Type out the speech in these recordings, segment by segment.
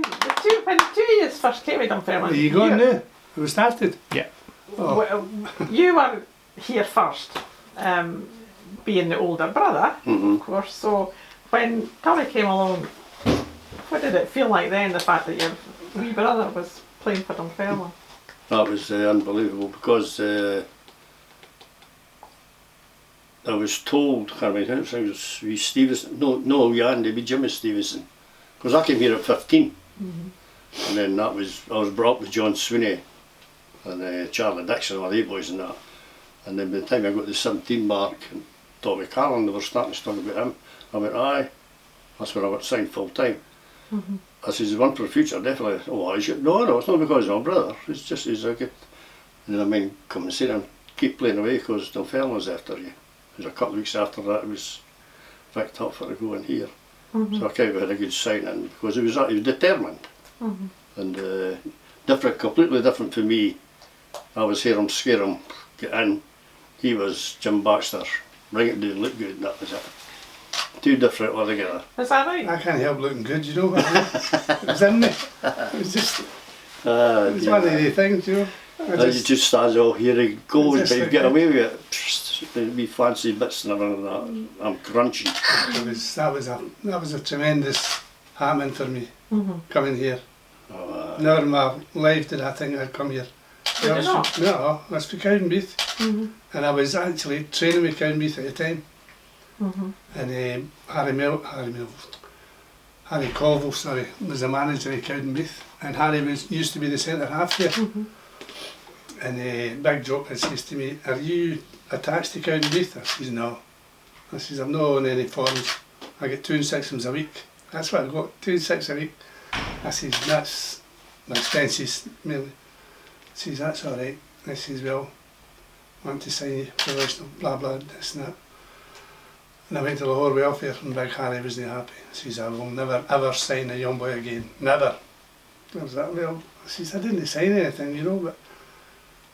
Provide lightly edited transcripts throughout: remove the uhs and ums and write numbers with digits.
when the two years first came to Dunfermline. Are you going now? We started? Yeah. Oh. Well, you were here first, being the older brother, of course. So when Tommy came along, what did it feel like then, the fact that your wee brother was playing for Dunfermline? That was unbelievable because I was told, I can't remember, it was wee Stevenson, no, Andy, it'd be Jimmy Stevenson, because I came here at 15, and then I was brought up with John Sweeney and Charlie Dixon, all the boys and that, and then by the time I got to the 17 mark, and Tommy Callaghan, they were starting to talk about him, I went, aye, that's when I got signed full time. I says, he's one for the future, definitely. Oh, I should. No, it's not because he's my brother, it's just he's a good. And then I mean, come and see him, keep playing away because Dunfermline was after you. It was a couple of weeks after that, it was picked up for going here. So I kind of had a good signing because he was determined. And completely different for me. I was here, scare him, get in. He was Jim Baxter, bring it down, look good, and that was it. Two different altogether. Is that right? I can't help looking good, you know. It was in me. It was just, it was one of the things, you know. You just stands, oh, here he goes, but you get away with it. The wee fancy bits and everything like that. I'm crunchy. That was a tremendous happening for me, coming here. Never in my life did I think I'd come here. Did you not? No, I was for Cowdenbeath. And I was actually training with Cowdenbeath at the time. And Harry Colville, was the manager of Cowdenbeath, and Harry used to be the centre half here. And Big Jock had says to me, "Are you attached to Cowdenbeath?" I says, "No." I says, "I'm not on any forms. I get 2 and 6 a week. That's what I got, 2 and 6 a week." I says, "That's my expenses mainly." I says, "That's all right." I says, "Well, I want to sign you professional, blah blah, this and that." And I went to Lahore Welfare and Big Harry wasn't happy. He says, "I will never ever sign a young boy again, never." I was like, well, I says, "I didn't sign anything, you know, but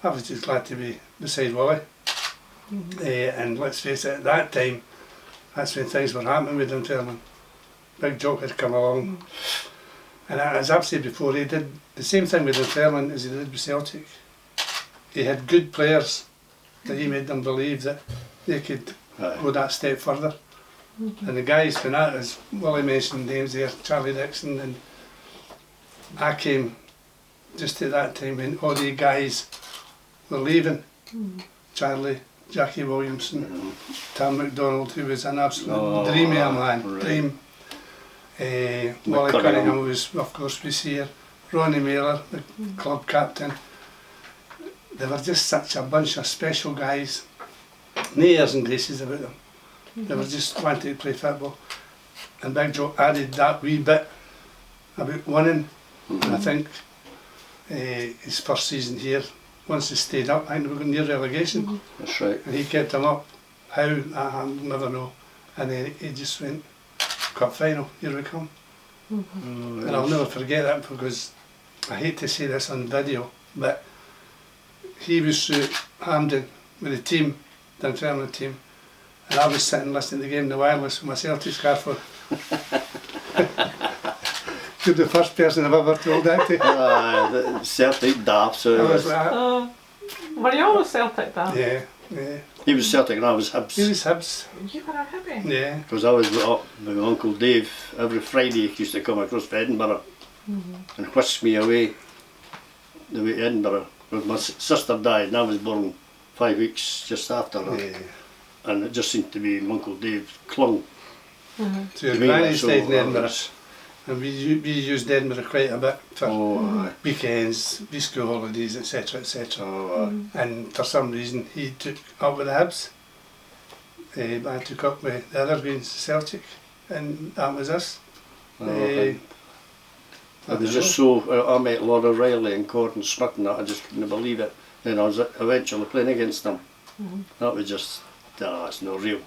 I was just glad to be beside Willie." And let's face it, at that time, that's when things were happening with Dunfermline. Big Jock had come along. And as I've said before, he did the same thing with Dunfermline as he did with Celtic. He had good players that he made them believe that they could go that step further. And the guys from that, as Willie mentioned names there, Charlie Dixon, and I came just at that time when all the guys were leaving. Charlie, Jackie Williamson, Tom MacDonald, who was an absolute dream of a man, dream. Willie Cunningham was, of course, was here. Ronnie Mailer, the club captain. They were just such a bunch of special guys. No airs and graces about them. They were just wanting to play football. And Big Joe added that wee bit about winning. And I think his first season here, once they stayed up, I think they were going near relegation. That's right. And he kept them up. How? I'll never know. And then he just went, cup final, here we come. And I'll never forget that because I hate to say this on video, but he was through Hampden with the team, the Dunfermline team, and I was sitting listening to the game in the wireless with my Celtic scarf on. You're the first person I've ever told that to. Celtic daft, so I was like, were you always Celtic then? yeah, yeah. he was Celtic and I was Hibs. He was Hibs. You were a hippie? Yeah. Because I was up with my Uncle Dave every Friday. He used to come across to Edinburgh and whisk me away the way to Edinburgh. Because my sister died and I was born 5 weeks just after her. Yeah. And it just seemed to be my Uncle Dave clung So your to me. granny So stayed in I Edinburgh, was- and we used Edinburgh quite a bit for aye. weekends, wee school holidays, etc, etc. Oh, And for some reason he took up with the Hibs. I took up with the other being Celtic, and that was us. It was just so, I met Lord O'Reilly and Gordon Smith and that, I just couldn't believe it. Then I was eventually playing against them. That was just, it's not real.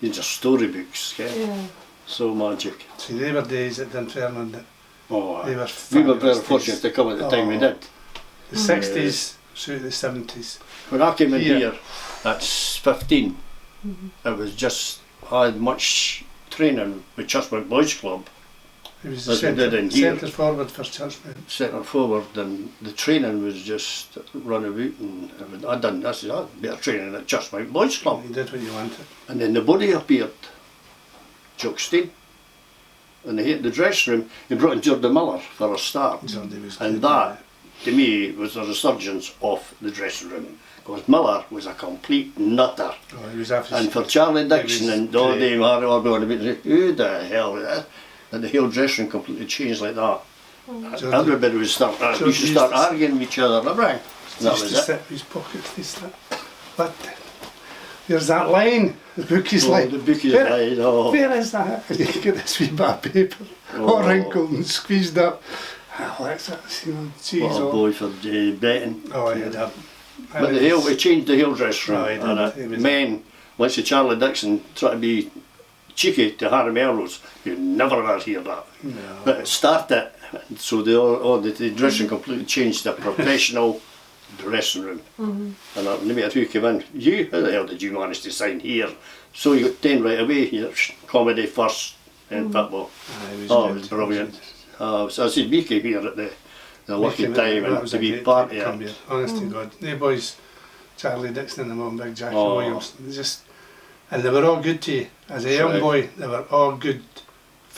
These are storybooks, okay? Yeah. So magic. See, they were days at Dunfermline that they were we were very fabulous fortunate days. to come at the time we did. The 60s through the 70s. When I came in Here. here at 15, it was just, I had much training with Churchburg Boys Club He was as the we did in here. centre forward for Churchman. Centre forward, and the training was just run about, and I done this. I had better training at Churchmount Boys Club. He did what you wanted. And then the body appeared, Chuck Steen, and they hit the dressing room. He brought in Jordan Miller for a start, Jordy was and good, that, to me, was a resurgence of the dressing room. Because Miller was a complete nutter. Oh, he was after And for Charlie Dixon was and all great. them hard were going to be, who the hell is that? And the whole dressing room completely changed like that. Jordy- Everybody was start, we Jordy used to used start to- arguing with each other, and everything. He That used was to it. sit in his pockets, this, that. But there's that line, the bookie's Oh, line. the bookie's Where- line, oh. Where is that? And you get this wee bit of paper, Oh. all wrinkled and squeezed up. Oh, that's it, you know, geez, What a oh. boy for betting. Oh, he had But the hill, we changed the hill dress room, Oh, he did. and He was- men, once the Charlie Dixon tried to be cheeky to Harry Melrose, you'd never ever hear that. No. But it started, so the dressing completely changed to a professional dressing room. And no matter who came in, how the hell did you manage to sign here? So you got 10 right away, comedy first, and football. He was Oh, good. it was brilliant. So I said, we came here at the lucky Came in- time that and was to a be great part of time to come it. here, honest to God. The boys, Charlie Dixon and the mum, Big Jackie Oh. Williams, and they were all good to you. As a young Right. boy, they were all good.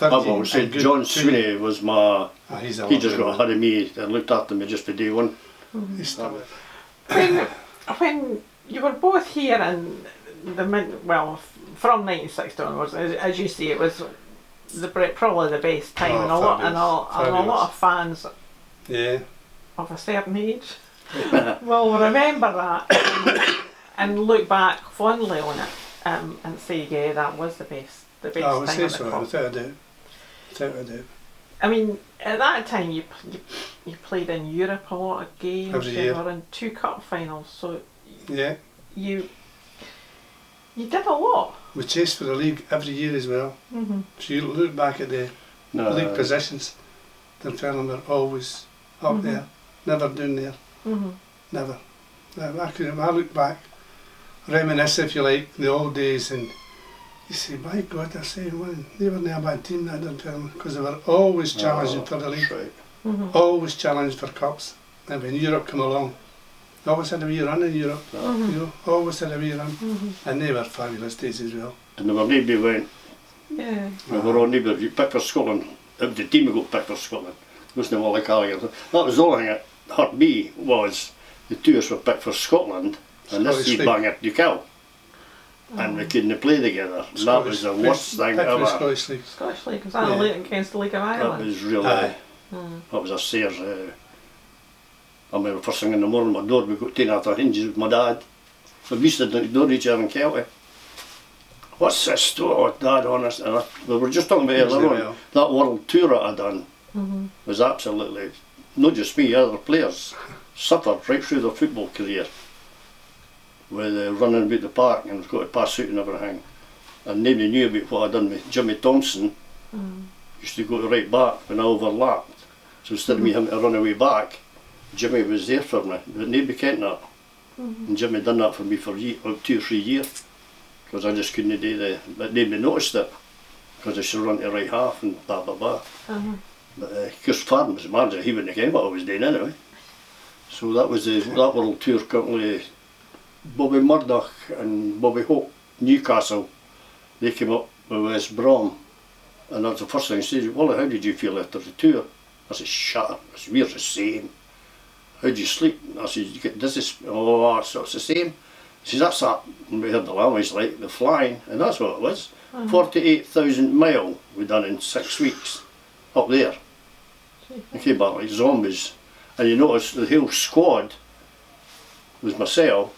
I've 30 always said and good John to you. Sweeney was my, He's a he just lovely got man. ahead of me and looked after me just for day one. He's still- When you were both here in from 96 onwards, as you say, it was probably the best time, Oh, and a lot fabulous. of fans Yeah. of a certain age will remember that and look back fondly on it and say, yeah, that was the best I would time say at the so, club. without a doubt. Without a doubt. I mean, at that time you played in Europe a lot of games. Every You year. were in 2 cup finals, so Yeah. you did a lot. We chased for the league every year as well. Mm-hmm. So you look back at the No, league positions, Dunfermline were always up there, never down there, Mm-hmm. never. I look back, reminisce if you like, the old days, and you say, my God, they're saying, well, they were near a bad team, that Dunfermline, because they were always challenging for the league, That's right. Mm-hmm. always challenged for cups. And when Europe come along, they always had a wee run in Europe, Mm-hmm. you know, always had a wee run, Mm-hmm. and they were fabulous days as well. And there were nobody went, Yeah. we were on nobody, if you picked for Scotland, if the team would go pick for Scotland, it wasn't Willie Callaghan. That was the only thing that hurt me, was the two of us were picked for Scotland, and this Scottish he'd League. bang at Ducal. And we couldn't play together. And that was the worst thing Picked for the ever. Scottish League. Scottish League, was that Yeah. against the League of That Ireland? was really, Aye. that was a sears. I remember first thing in the morning, my door would go taken out of hinges with my dad. We used to door each other in Kelty. What's this story? Oh, Dad, honest. And we were just talking about Usually earlier on, well. that world tour that I done Mm-hmm. was absolutely, not just me, other players, suffered right through their football career. With running about the park and got to pass out and everything. And nobody knew about what I'd done with Jimmy Thompson. Used to go to right back when I overlapped. So instead of me having to run away back, Jimmy was there for me. But nobody kent that. And Jimmy done that for me for 2 or 3 years. Because I just couldn't do but nobody noticed it. Because I should run to right half and blah blah blah. Uh-huh. But Chris Farn was the manager, he wouldn't have known what I was doing anyway. So that was that world tour currently. Bobby Murdoch and Bobby Hope, Newcastle, they came up with West Brom. And that's the first thing I said, well, how did you feel after the tour? I said, shut up, we're the same. How do you sleep? I said, you get dizzy. Oh, so it's the same. He says, that's that. And we heard the language like the flying, and that's what it was. 48,000 mile we done in 6 weeks up there. They came back like zombies. And you notice the whole squad was myself.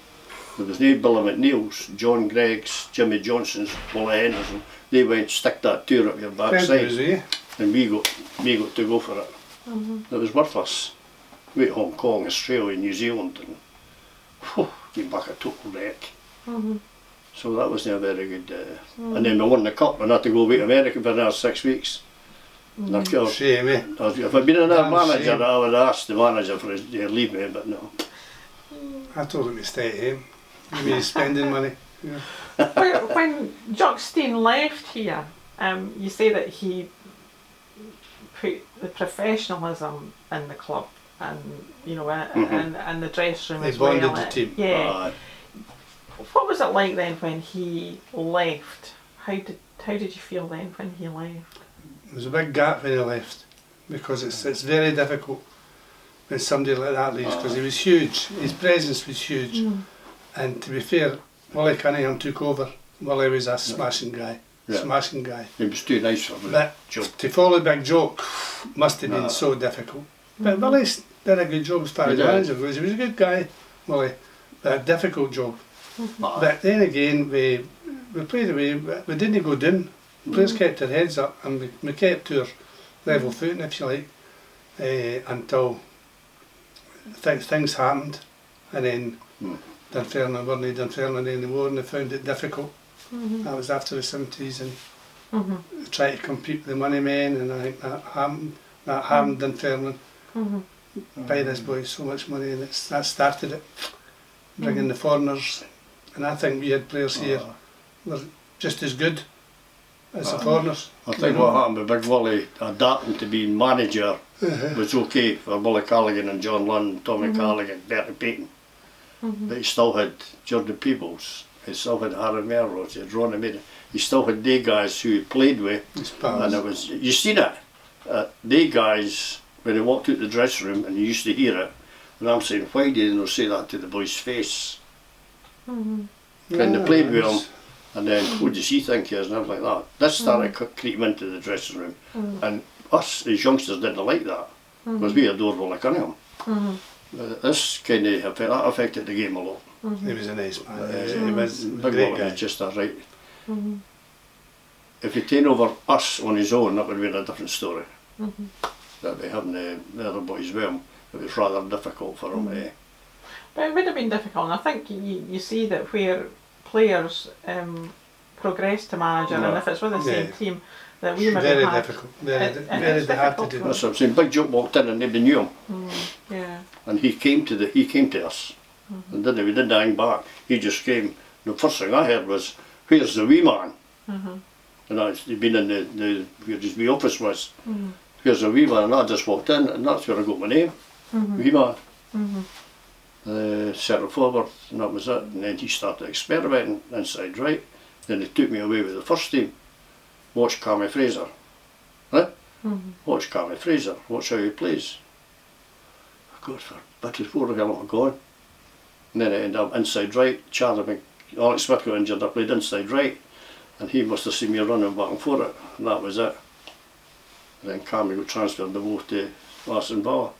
There was no Billy McNeil's, John Gregg's, Jimmy Johnson's, Willie Henderson. They went stick that tour up your Fred backside, was there. and we got to go for it. It was worthless. We went to Hong Kong, Australia, New Zealand, and came back a total wreck. So that wasn't a very good. And then we won the cup, and I had to go away to America for another 6 weeks. And I killed. Shame, eh? If I'd been another Damn manager, shame. I would have asked the manager for his to leave me, but no. I told him to stay at home. Give me his spending money. Yeah. When Jock Stein left here, you say that he put the professionalism in the club, and you know, and the dressing room They as well. bonded the team. Yeah. Aye. What was it like then when he left? How did you feel then when he left? There was a big gap when he left, because it's very difficult when somebody like that leaves, because he was huge. His presence was huge, and to be fair, Willie Cunningham took over. Willie was a smashing guy, smashing guy. He was too nice for me. But Joe. to follow Big Joke must have been so difficult. But Willie did a good job as far as manager goes. He was a good guy, Willie, but a difficult job. But then again, we played away. We didn't go down. Players kept their heads up, and we kept our level footing, if you like, until things happened, and then Dunfermline weren't Dunfermline anymore, and they found it difficult. That was after the 70s, and tried to compete with the money men, and I think that happened Dunfermline. Buy this boy so much money, and that started it, bringing the foreigners. And I think we had players here were just as good as the foreigners. I think what happened with Big Willie adapting to being manager was okay for Willie Callaghan and John Lunn, Tommy Callaghan, Bertie Payton. But he still had Jordan Peebles, he still had Harry Melrose, he had Ronnie Maiden, he still had they guys who he played with. And it was, you seen it, they guys, when they walked out the dressing room and you used to hear it, and I'm saying, why did they not say that to the boy's face? When they played with him, and then what does he think he is, and I was like that. This started creeping into the dressing room, and us as youngsters didn't like that, because we adored Willie Cunningham. This kind of that affected the game a lot. He was a nice man. He was a Big great Willie guy. was just a right. If he'd taken over us on his own, that would have been a different story. That we having the other boys with him, it was rather difficult for him. But it would have been difficult, and I think you see that where players progress to manager, and if it's with the same team, that we maybe very had. difficult. Very it's hard to difficult do. That's what I'm saying. Big Joke walked in and nobody knew him, Yeah. and he came to us, and we didn't hang back. He just came. The first thing I heard was, "Where's the wee man?" And he'd been in where his wee office was. Here's the wee man, and I just walked in, and that's where I got my name, wee man. Settled forward, and that was it. And then he started experimenting inside right. Then he took me away with the first team. Watch Cammy Fraser. Watch Cammy Fraser, watch how he plays. God forbid, where the hell am I going? And then I ended up inside right. Alex Smith got injured, I played inside right, and he must have seen me running back and forth, and that was it. And then Cammy got transferred the both to Larson Bar.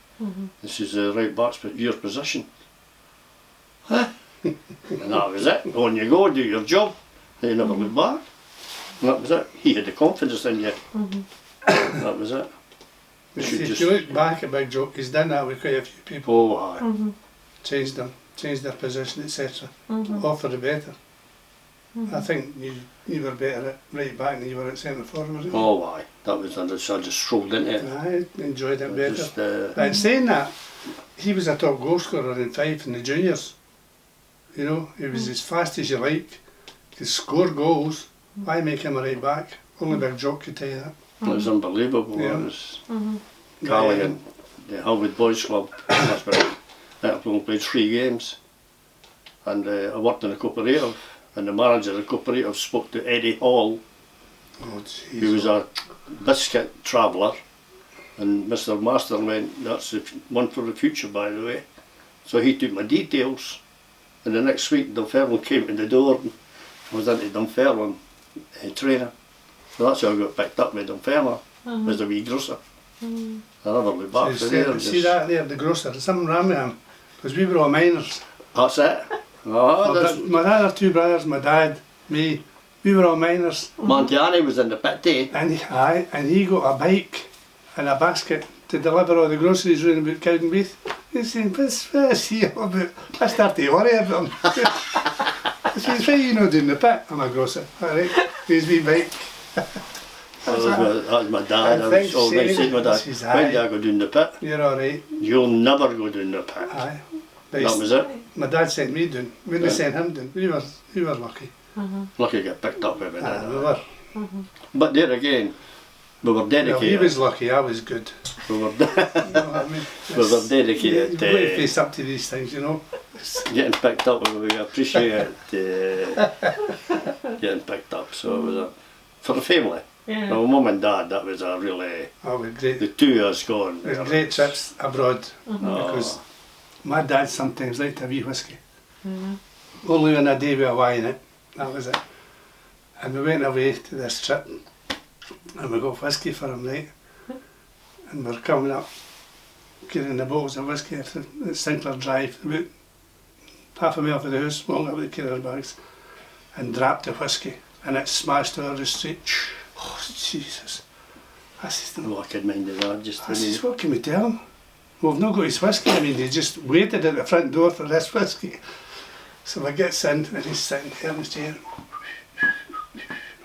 This is the right back's your position. And that was it. On you go, do your job. And you never look back. And that was it. He had the confidence in you. That was it. If you look back at Big Joke, he's done that with quite a few people. Oh, aye. Changed them, changed their position, etc. All for the better. I think you were better at right back than you were at centre forward. Oh, aye. That was, I just strolled into it. I enjoyed it better. Just, But saying that, he was a top goal scorer in Fife in the juniors. You know, he was as fast as you like, could score goals. Why make him a right back? Only Big Jock could tell you that. it was unbelievable. Yeah. It was Callaghan, the Howard Boys Club. That's where I only played 3 games. And I worked in a cooperative, and the manager of the cooperative spoke to Eddie Hall, Oh, who was a biscuit traveller, and Mr. Master went, "That's the one for the future, by the way." So he took my details, and the next week Dunfermline came to the door, and I was into Dunfermline training. So that's how I got picked up with Dunfermline, as a wee grocer. I never looked back So from there. see that there, the grocer, something wrong with him, because we were all minors. That's it. Oh, My other 2 brothers, my dad, me, we were all minors. Montiani was in the pit too. And he got a bike and a basket to deliver all the groceries round about Cowdenbeath. He said, what's he all about? I started to worry about him. I said, why are you not doing the pit? I'm a grocer. Alright, here's me bike. That was my dad. I was always saying to my dad, when do I go down the pit? You're alright. You'll never go down the pit. Aye. That was it. My dad sent me down. We didn't send him down. We were lucky. Lucky to get picked up every day. We were. But there again, We were Well, dedicated. he was lucky, I was good. We were, You know what I mean? we were dedicated You've got to to face up to these things, you know. getting picked up. We appreciate getting picked up. So it was for the family. Yeah. My mum and dad, that was a really, Oh, it was great. the two of us going. It was great trips abroad Oh. because my dad sometimes liked a wee whiskey. Only on a day with a wine in it, that was it. And we went away to this trip and we got whiskey for him, right? And we're coming up, carrying the bottles of whiskey at Sinclair Drive, about half a mile from the house, walking up with the carrier bags, and dropped the whiskey and it smashed over the street. Oh, Jesus. I said, Oh, I could mind of that. Just I says, what can we tell him? Well, we've not got his whiskey. I mean, they just waited at the front door for this whiskey. So I gets in and he's sitting there in his chair.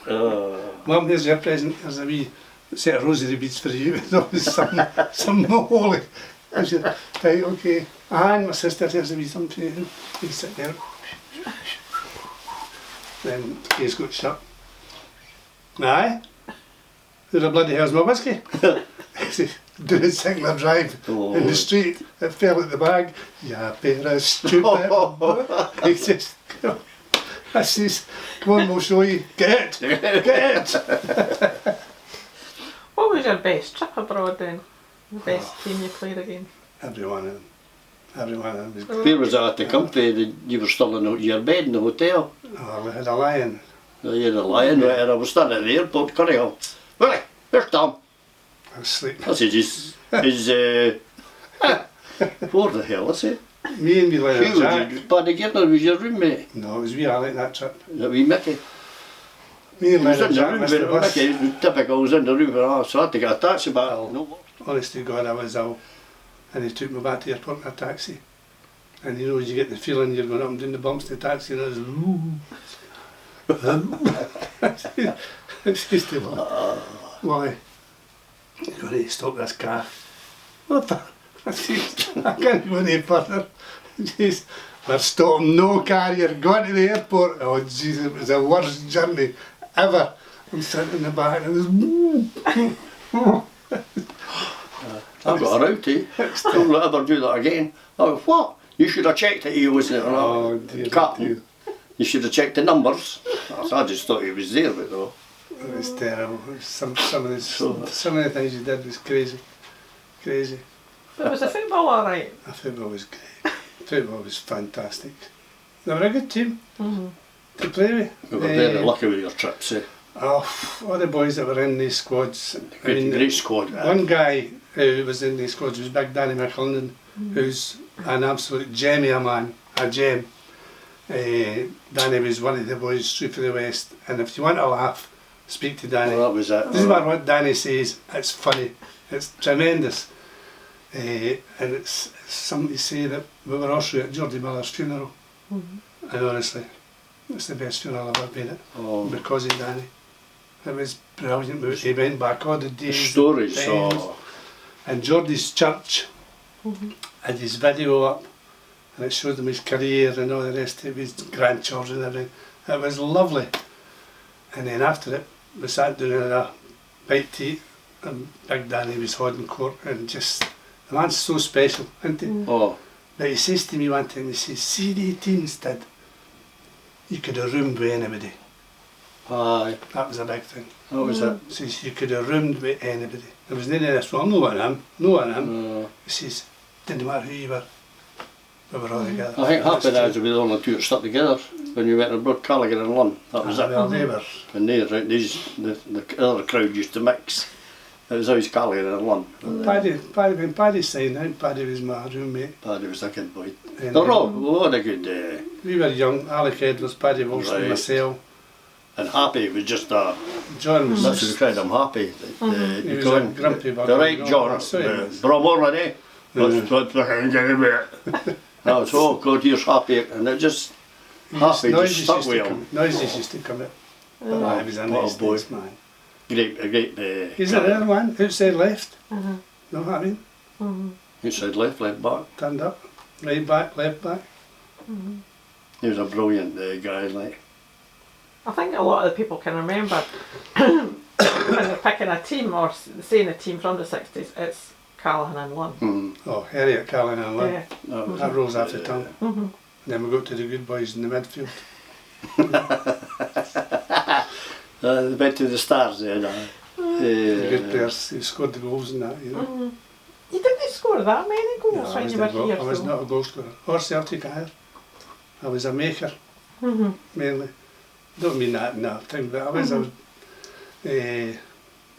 Mum, here's your present. There's a wee set of rosary beads for you. There's always some holy. I said, right, okay. And my sister, here's a wee something for you. He's sitting there. Then the case got shut. Aye? Who the bloody hell's my whiskey? Doing Sinclair Drive in the street. It fell at the bag. Yeah, pair of stupid. He says, I says, come on, we'll show you. Get it! Get it! What was your best trip abroad then? The best team you played against? Every one of them. Every one of them was good. Where was that at the company? You were still in your bed in the hotel. Oh, we had a lion. You had a lion, right? And I was standing at the airport, Callaghan. Willie, where's Tom? I was asleep. I said, what the hell is it? Me and me Who Leonard was Jack. your Paddy Gardner was your roommate? No, it was wee Alec that trip. That wee Mickey. Me and He was Leonard in the Jack room missed with the bus. Mickey, typical, was in the room with so I had to get a taxi back. No. Honest to God, I was ill. And he took me back to the airport in a taxi. And you know, you get the feeling you're going up and down the bumps in the taxi and it's it's just why? You're going to stop this car. What the? I says, I can't go any further. He says, we're stopping no car, you're going to the airport. Oh Jesus, it was the worst journey ever. I'm sitting in the back and it was I've got a rowdy. Don't let ever do that again. Oh, what? You should have checked it, he wasn't it? Oh dear, Captain. You should have checked the numbers. I just thought he was there, but no. it was terrible. Some of the things he did was crazy. Crazy. But was the football alright? The football was great. Football was fantastic. They were a good team to play with. We were very lucky with your trips, eh? Oh, all the boys that were in these squads. Great squad. One guy who was in these squads was Big Danny McClellan, who's an absolute gemmy a man, a gem. Danny was one of the boys straight from the West, and if you want to laugh, speak to Danny. Well, that was it. Doesn't matter what Danny says, it's funny, it's tremendous. And it's something to say that we were also at Geordie Miller's funeral, and honestly, it's the best funeral I've ever been at, because of Danny. It was brilliant. He went back all the days. Stories. the times. And Geordie's church had his video up, and it showed him his career and all the rest of his grandchildren and everything. It was lovely. And then after it, we sat down in a bite to eat, and Big Danny was holding court, and just, the man's so special, isn't he? Oh, But he says to me one time, he says, see the teams did, you could have roomed with anybody. aye. That was a big thing. That was it. He says, you could have roomed with anybody. There was none of this wrong, no one of him, no one of him. He says, didn't matter who you were, we were all together. I think Happy Days were the only two that stuck together when you went abroad, Callaghan and Lund. That was it. Well, they were. And the other crowd used to mix. It was always Callaghan and Lund. When Paddy signed out, Paddy was my roommate. Paddy was a good boy. And, They're all what a good we were young, Alec Edwards, Paddy Wilson, Right. myself. and Happy was just a. John was That's what we cried him Happy. he was a grumpy bugger. The right you know, John. so he was. Bromorland, eh? Let's put the hand in a bit. That was oh God, here's Happy, and it just Happy just stuck with him. Noises used to come out. But he was a What a nice boy. man. Great. He's another one, outside left. Know what I mean? Inside left back. Turned up, right back, left back. He was a brilliant guy, like. I think a lot of the people can remember when they're picking a team or saying a team from the 60s, it's Callaghan and Lunn. Oh, Harriet, Callaghan and Lynn. Yeah. That rolls off the tongue. And then we go to the good boys in the midfield. The bit to the stars there. The good players who scored the goals and that, you know. You didn't score that many goals No, when you were here. I was though. not a goal scorer. Or Celtic either. I was a maker, mainly. Don't mean that in that thing, but I was.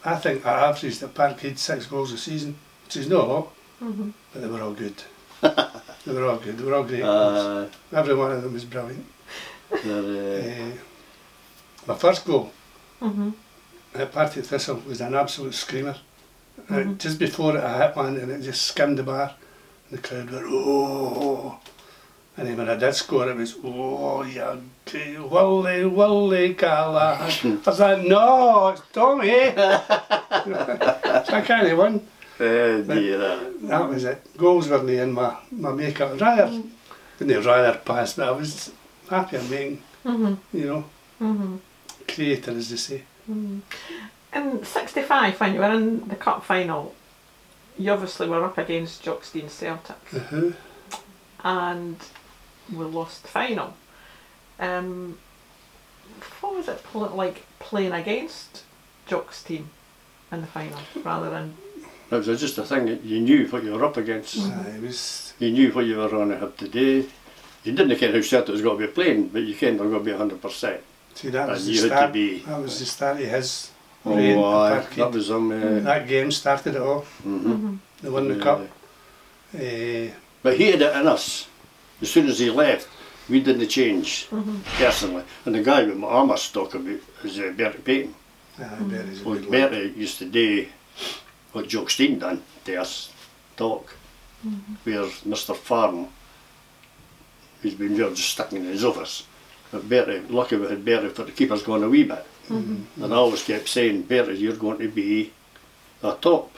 I think I averaged at Parkhead 6 goals a season, which is not a lot, but they were all good. They were all good. They were all great goals. Every one of them was brilliant. My first goal at Partick Thistle was an absolute screamer. Just before it, I hit one and it just skimmed the bar. And the crowd were, oh. And then when I did score, it was, oh, you Willie, Callaghan. I was like, no, it's Tommy. So I kind of won. That was it. Goals weren't in my makeup. Didn't rather pass, but I was happy I'm making, you know, creator, as they say. In 65, when you were in the cup final, you obviously were up against Jockstein Celtic. And we lost the final. What was it like playing against Jockstein in the final rather than? It was just a thing that you knew what you were up against. It was. You knew what you were on to have today. You didn't care how Celtic was going to be playing, but you knew they were going to be 100%. See, that was And the you had start. to be. That was the start of his reign. Oh, at aye, Parkhead. that was That game started it all. They won the cup. But he had it in us. As soon as he left, we didn't change, personally. And the guy with my armour stuck about is Bertie Payton. Bertie's a Well, good lad. Bertie used to do what Jockstein done to us, talk, where Mr. Farm, he's been there just sticking in his office. But Bertie, lucky we had Bertie for the keepers going a wee bit. And I always kept saying, Bertie, you're going to be a top.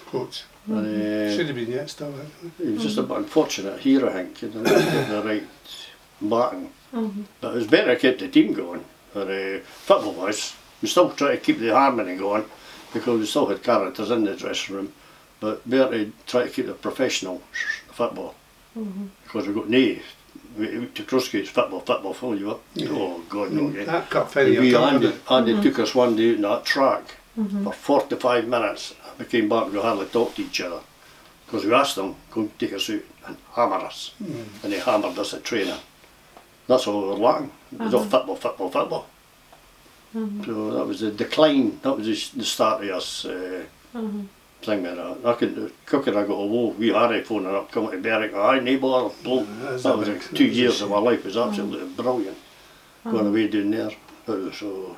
Coach. And, Should have been yet still. he was just a bit unfortunate here, I think, you know, not getting the right baton. But it was better to keep the team going. But football wise, we still try to keep the harmony going because we still had characters in the dressing room. But Bertie tried to keep the professional football because we got to Crossgate's football, you up. Oh God, no. That cup final. We you're talking about. Andy took us one day in that track for 45 minutes. We came back and we hardly talked to each other because we asked them to take us out and hammer us, and they hammered us at training. That's all we were lacking. It was all football. So that was the decline. That was the start of us thing with that. I could quicker I got a low wee Harry phoning up, coming to Berwick. Aye, neighbour, blow. That was like 2 years of my life. It was absolutely brilliant. Going away down there. It was so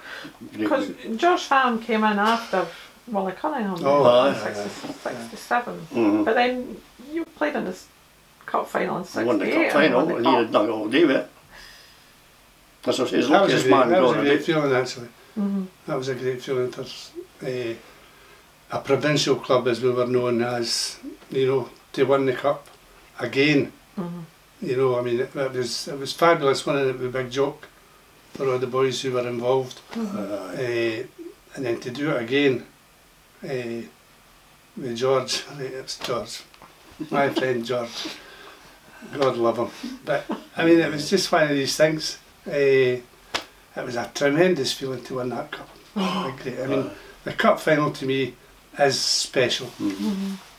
great. Because George Farm came in after Willie Cunningham in 67. But then you played in this cup final in 68. I won the cup final and he had done all day with it. That's what his luckiest man That was got a a great bit. feeling actually. That was a great feeling for a provincial club as we were known as, you know, to win the cup again. You know, I mean, it was fabulous winning it with Big Jock for all the boys who were involved. And then to do it again with George, it's George, my friend George, God love him. But I mean, it was just one of these things. It was a tremendous feeling to win that cup. I mean, the cup final to me is special.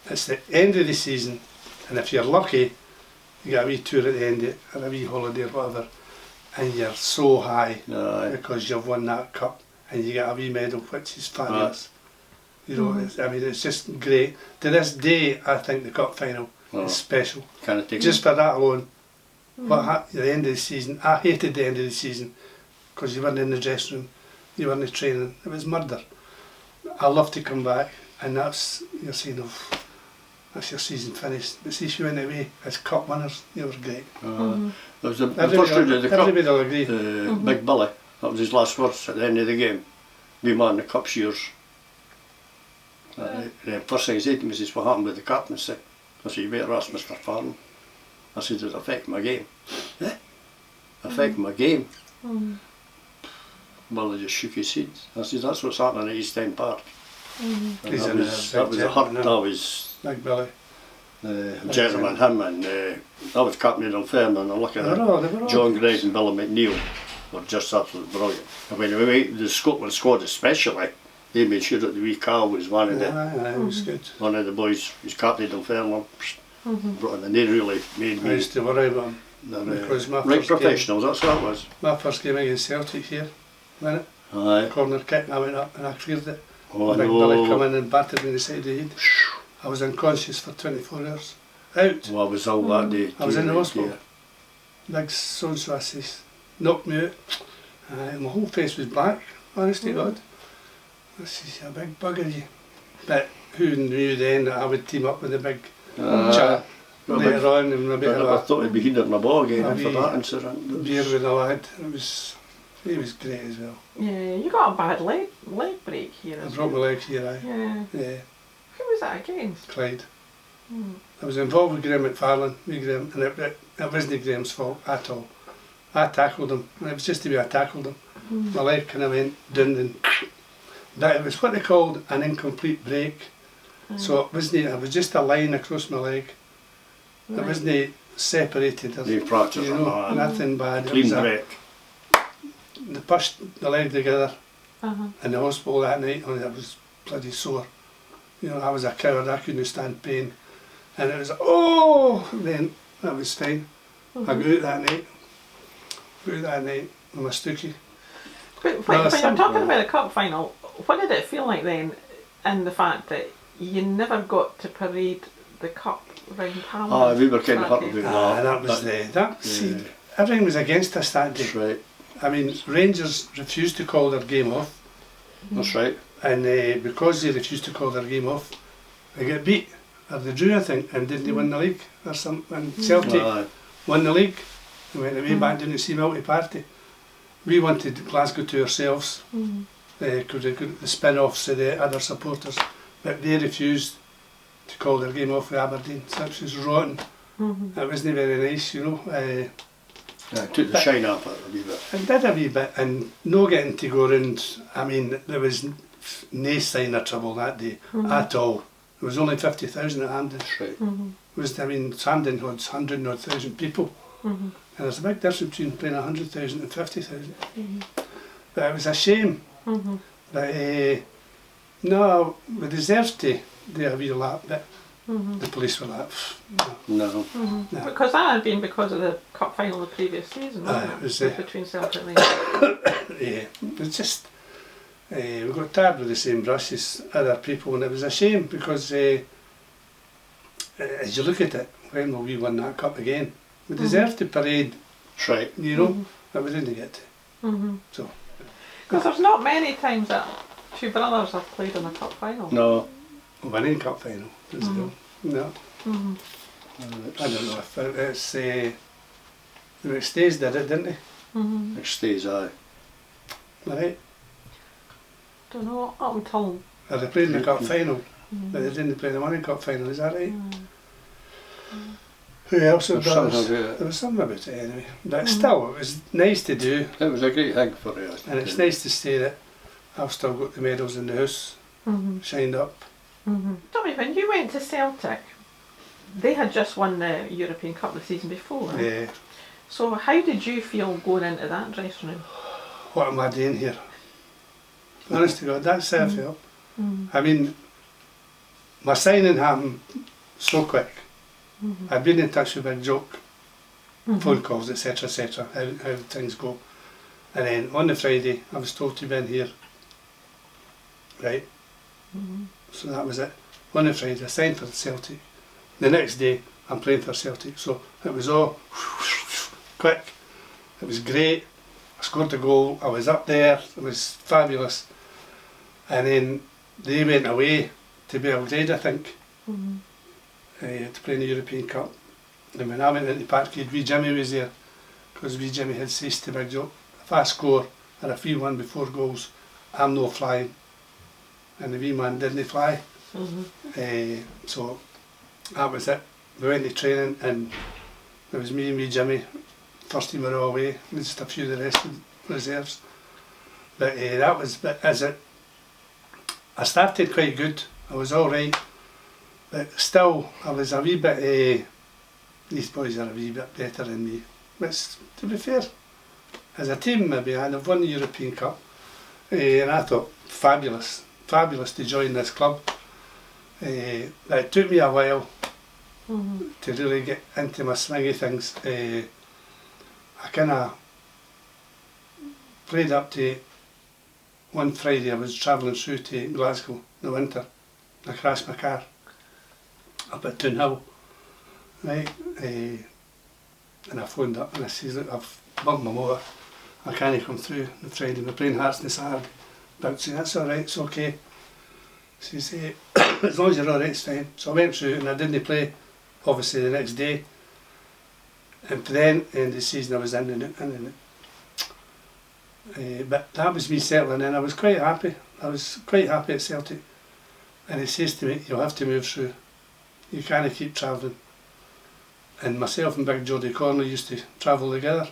It's the end of the season, and if you're lucky, you get a wee tour at the end of it, or a wee holiday or whatever, and you're so high because you've won that cup, and you get a wee medal, which is fabulous. You know, I mean, it's just great. To this day, I think the cup final is special. Can't take Just for that alone. But at the end of the season, I hated the end of the season because you weren't in the dressing room, you weren't in training. It was murder. I love to come back, and that's you're saying of that's your season finished. But see, if you went away as cup winners, you were great. That was the first round of the cup. Everybody will agree. Big Billy, that was his last words at the end of the game. We man the cup's yours. The first thing he said to me is, what happened with the captaincy? I said, you better ask Mr. Farnham. I said, does it affect my game? Affect my game? Willie just shook his head. I said, that's what's happening at East End Park. And He's that in was, a that was a hurt. big That was Big Billy. gentleman, him, and that was Captain Dunfermline. And looking They were all John Gregg and Billy McNeil were just absolutely brilliant. I mean, the Scotland squad especially, they made sure that the wee Carl was one of the Aye, it was good. one of the boys. He was Captain Dunfermline. Brought in, and they really made I me. used to worry about him. They're, Because my right first game- professionals, that's what it was. My first game against Celtic here, minute, Aye. corner kick, I went up and I cleared it. Oh, I Big Billy come know. in and battered me in the side of the head. I was unconscious for 24 hours. Out. Well, I was all that day. I was in the dear, hospital. dear. Big so-and-so, I says, knocked me out. My whole face was black, honest to God. I says, a big bugger you. But who knew then that I would team up with a big chat later on and a bit I of thought he'd be hidden in a bog again a for wee that incident. beer with a lad. He was great as well. Yeah, you got a bad leg break here I as broke my well. leg here, aye. Yeah. Yeah, Who was that against? Clyde. Hmm. I was involved with Graham McFarlane, and it wasn't Graham's fault at all. I tackled him, and it was just the way I tackled him. My leg kind of went down, and that it was what they called an incomplete break. So it was just a line across my leg. It Right. wasn't separated. Or, They practiced you it, know, aye. nothing bad. It Clean was break. they pushed the leg together Uh-huh. in the hospital that night, and it was bloody sore. You know, I was a coward, I couldn't stand pain. And it was, oh, then that was fine. I go out that night. With my stookie. But No, when you're some- talking about the cup final, what did it feel like then, in the fact that you never got to parade the cup round Parliament? We were kind of hurt that day? about that. That was see, everything was against us that day. That's right. I mean, Rangers refused to call their game off, That's right. and because they refused to call their game off, they got beat, or they drew, I think, and didn't they win the league, or something. And Celtic Aye. won the league, and went away back down to see multi-party. We wanted Glasgow to ourselves, because they got the spin-offs of the other supporters, but they refused to call their game off with Aberdeen, so it was rotten. It wasn't very nice, you know. Yeah, it took the shine off it a wee bit. It did a wee bit, and no getting to go round. I mean, there was no sign of trouble that day at all. There was only 50,000 at Hampden. That's right. I mean, Hampden had 100,000 people, and there's a big difference between playing 100,000 and 50,000. But it was a shame. But no, we deserved to do a wee lap, but the police were like, No. no. Because that had been because of the cup final the previous season, wasn't it was, between Celtic and Rangers. Yeah, it's just we got tabbed with the same brush as other people, and it was a shame because as you look at it, when will we win that cup again? We deserve to parade, That's right. you know, but we didn't get to. So Because there's not many times that two brothers have played in a cup final. No. winning cup final, is it? No, I don't know if it's the McStays did it, didn't they? It stays, aye. Right? Don't know, up until Or they played in the cup final, but they didn't play the winning cup final. Is that right? Who else had There's done something it? about it. There was something about it anyway. But still, it was nice to do, It was a great thing for us. and it's nice to say that I've still got the medals in the house, shined up. Tell me, when you went to Celtic, they had just won the European Cup the season before. Yeah. So how did you feel going into that dressing room? What am I doing here? Honest to God, that's how I felt. I mean, my signing happened so quick. I'd been in touch with Big Joke, phone calls, etc., how things go. And then on the Friday, I was told to be in here. Right? So that was it. On the Friday, I signed for Celtic. The next day, I'm playing for Celtic. So it was all quick. It was great. I scored a goal. I was up there. It was fabulous. And then they went away to Belgrade, I think, to play in the European Cup. And when I went into the parkade, wee Jimmy was there, because wee Jimmy had said to Big Joe, if I score and if we won before goals, I'm no flying. And the wee man didn't fly. So that was it. We went to training, and it was me and wee Jimmy. First team were all away, just a few of the rest of the reserves. But that was, but as it, I started quite good. I was all right, but still I was a wee bit. These boys are a wee bit better than me. But to be fair, as a team maybe I'd have won the European Cup, and I thought fabulous to join this club. But it took me a while to really get into my swing of things. I kind of played up to one Friday. I was travelling through to Glasgow in the winter. I crashed my car up at Toonhill, right? And I phoned up and I says, look, I've bumped my motor. I can't come through the Friday. My playing Hearts on the Saturday. But saying, that's all right, it's okay. She said, as long as you're all right, it's fine. So I went through and I didn't play, obviously, the next day. And then, in the season, I was in and out. But that was me settling in. I was quite happy. I was quite happy at Celtic. And he says to me, you'll have to move through. You can't keep travelling. And myself and Big Jody Corner used to travel together.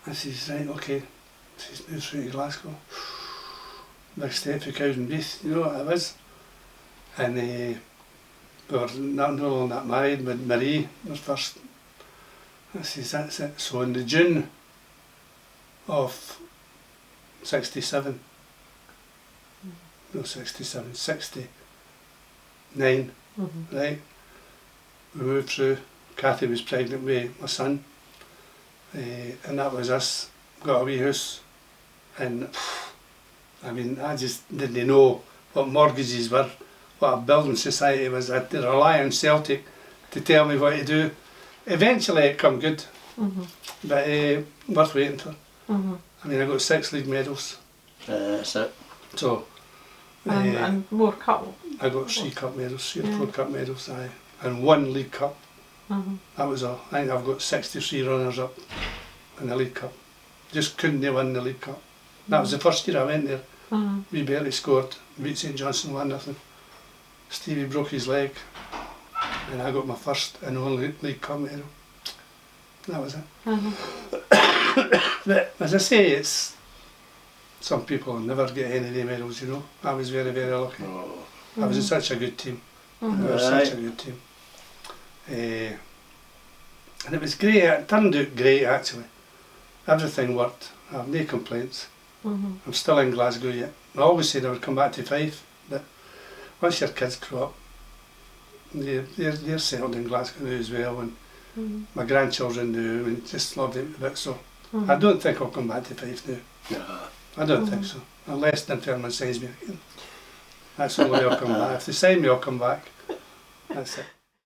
I says, right, okay. He says, move through to Glasgow. Big step for Cowdenbeath, you know what it was. And we were not long that married with Marie, was first. I says, that's it. So in the June of 67, no 67, 69, right, we moved through. Cathy was pregnant with my son, and that was us. Got a wee house, and I mean, I just didn't know what mortgages were, what a building society was. I had to rely on Celtic to tell me what to do. Eventually it come good, but worth waiting for. I mean, I got 6 league medals. That's it. So, and more cup. I got 3 cup medals, 3 or 4 cup medals, and 1 league cup. That was all. I think I've got 63 runners up in the league cup. Just couldn't win the league cup. That was the first year I went there. We barely scored. Beat St Johnstone 1-0. Stevie broke his leg, and I got my first and only league cup medal. That was it. But as I say, it's some people never get any of the medals, you know. I was very, very lucky. I was in such a good team. I was such a good team. And it was great. It turned out great, actually. Everything worked. I have no complaints. I'm still in Glasgow yet. I always said I would come back to Fife, but once your kids grow up, they're settled in Glasgow now as well, and my grandchildren do, and just love them a bit. So I don't think I'll come back to Fife now. I don't think so. Unless Dunfermline signs me again. That's the only way I'll come back. If they sign me, I'll come back. That's it.